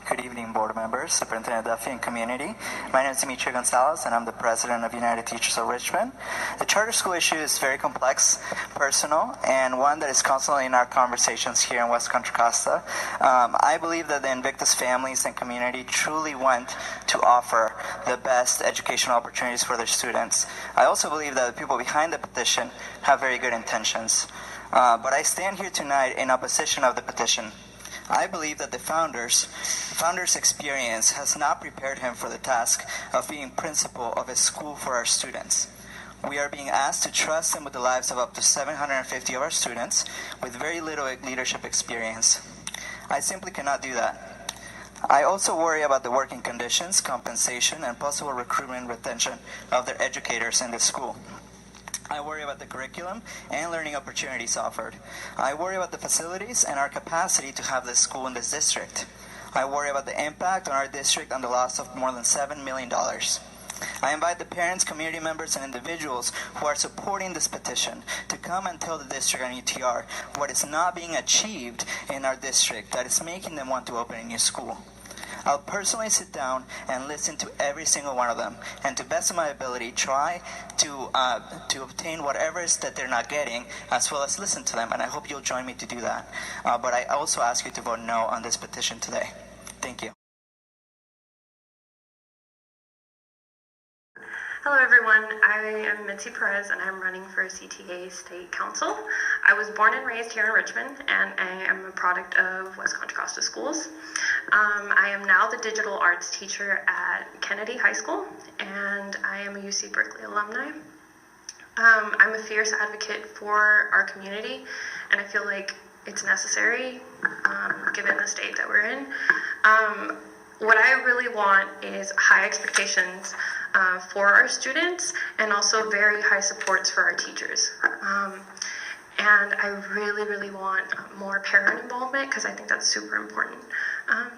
Good evening, board members, Superintendent Duffy, and community. My name is Demetrio Gonzalez, and I'm the president of United Teachers of Richmond. The charter school issue is very complex, personal, and one that is constantly in our conversations here in West Contra Costa. I believe that the Invictus families and community truly want to offer the best educational opportunities for their students. I also believe that the people behind the petition have very good intentions. But I stand here tonight in opposition of the petition. I believe that the founder's experience has not prepared him for the task of being principal of a school for our students. We are being asked to trust him with the lives of up to 750 of our students with very little leadership experience. I simply cannot do that. I also worry about the working conditions, compensation, and possible recruitment and retention of their educators in the school. I worry about the curriculum and learning opportunities offered. I worry about the facilities and our capacity to have this school in this district. I worry about the impact on our district on the loss of more than $7 million. I invite the parents, community members, and individuals who are supporting this petition to come and tell the district and UTR what is not being achieved in our district that is making them want to open a new school. I'll personally sit down and listen to every single one of them, and to best of my ability, try to obtain whatever it is that they're not getting, as well as listen to them. And I hope you'll join me to do that. But I also ask you to vote no on this petition today. Thank you. Hello everyone, I am Mitzi Perez and I'm running for CTA State Council. I was born and raised here in Richmond and I am a product of West Contra Costa Schools. I am now the digital arts teacher at Kennedy High School and I am a UC Berkeley alumni. I'm a fierce advocate for our community and I feel like it's necessary given the state that we're in. What I really want is high expectations for our students and also very high supports for our teachers. And I really want more parent involvement because I think that's super important.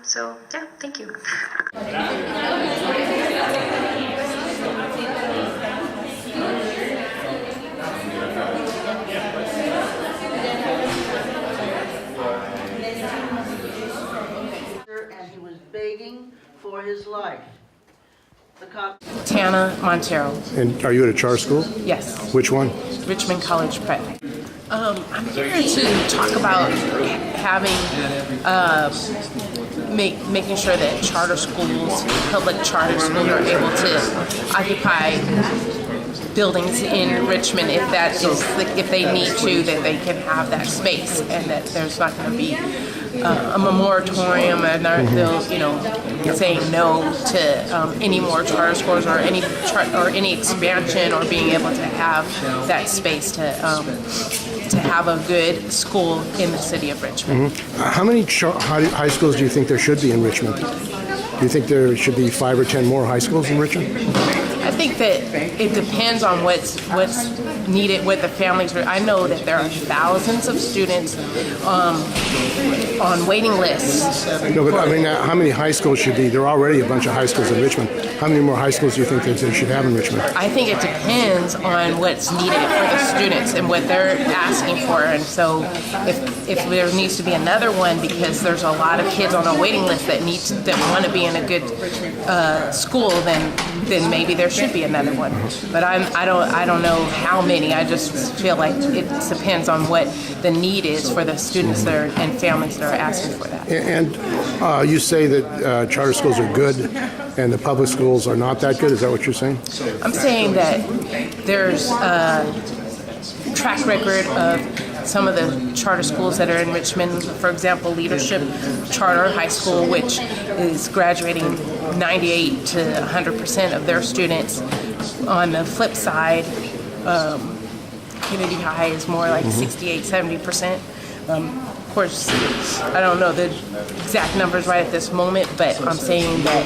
So yeah, thank you. And he was begging for his life. Tana Montero. And are you at a charter school? Yes. Which one? Richmond College Prep. I'm here to talk about having, making sure that charter schools, public charter schools are able to occupy buildings in Richmond if they need to, that they can have that space and that there's not going to be a moratorium and they'll, saying no to any more charter schools or any expansion or being able to have that space to have a good school in the city of Richmond. Mm-hmm. How many high schools do you think there should be in Richmond? Do you think there should be 5 or 10 more high schools in Richmond? I think that it depends on what's needed with the families. I know that there are thousands of students on waiting lists. No, but I mean, how many high schools should be? There are already a bunch of high schools in Richmond. How many more high schools do you think that they should have in Richmond? I think it depends on what's needed for the students and what they're asking for. And so if there needs to be another one because there's a lot of kids on a waiting list that want to be in a good school, then maybe there should be another one. But I don't know how many. I just feel like it depends on what the need is for the students and families that are asking for that. And you say that charter schools are good and the public schools are not that good. Is that what you're saying? I'm saying that there's a track record of some of the charter schools that are in Richmond. For example, Leadership Charter High School, which is graduating 98 to 100% of their students. On the flip side, Kennedy High is more like 68, 70%. Of course, I don't know the exact numbers right at this moment, but I'm saying that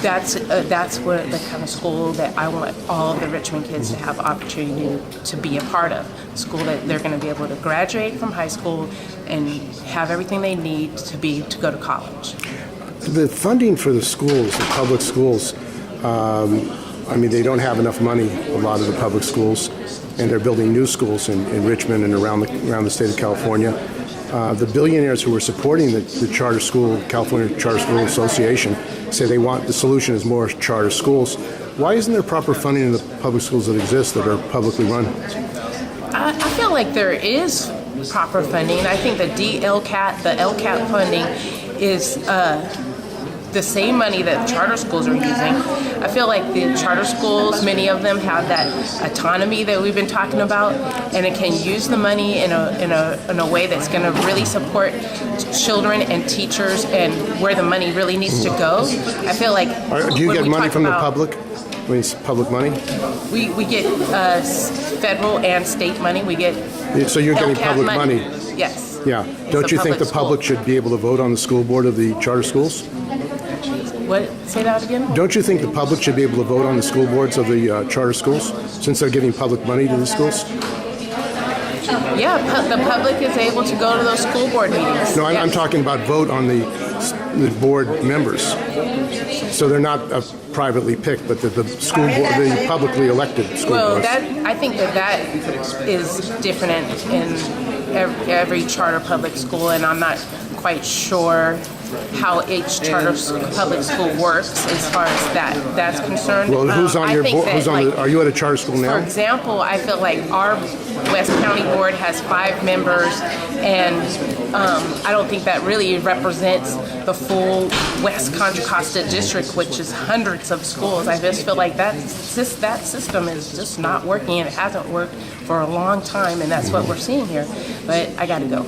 that's what the kind of school that I want all of the Richmond kids to have the opportunity to be a part of. A school that they're going to be able to graduate from high school and have everything they need to go to college. The funding for the schools, the public schools, I mean, they don't have enough money, a lot of the public schools, and they're building new schools in Richmond and around the state of California. The billionaires who are supporting the charter school, California Charter School Association, say they want the solution is more charter schools. Why isn't there proper funding in the public schools that exist that are publicly run? I feel like there is proper funding. I think the LCAT funding is the same money that charter schools are using. I feel like the charter schools, many of them have that autonomy that we've been talking about, and it can use the money in a way that's going to really support children and teachers and where the money really needs to go. I feel like do you get money from the public? I mean, public money? We get federal and state money. We get So you're getting LCAT public money? Yes. Yeah. Don't you think the public should be able to vote on the school board of the charter schools? What? Say that again? Don't you think the public should be able to vote on the school boards of the charter schools since they're giving public money to the schools? Yeah, the public is able to go to those school board meetings. No, I'm talking about vote on the board members. So they're not privately picked, but the school board, the publicly elected school boards. Well, I think that is different in every charter public school, and I'm not quite sure how each charter public school works as far as that's concerned. Well, who's on your board? Are you at a charter school now? For example, I feel like our West County board has 5 members, and I don't think that really represents the full West Contra Costa district, which is hundreds of schools. I just feel like that system is just not working, and it hasn't worked for a long time, and that's what we're seeing here. But I got to go.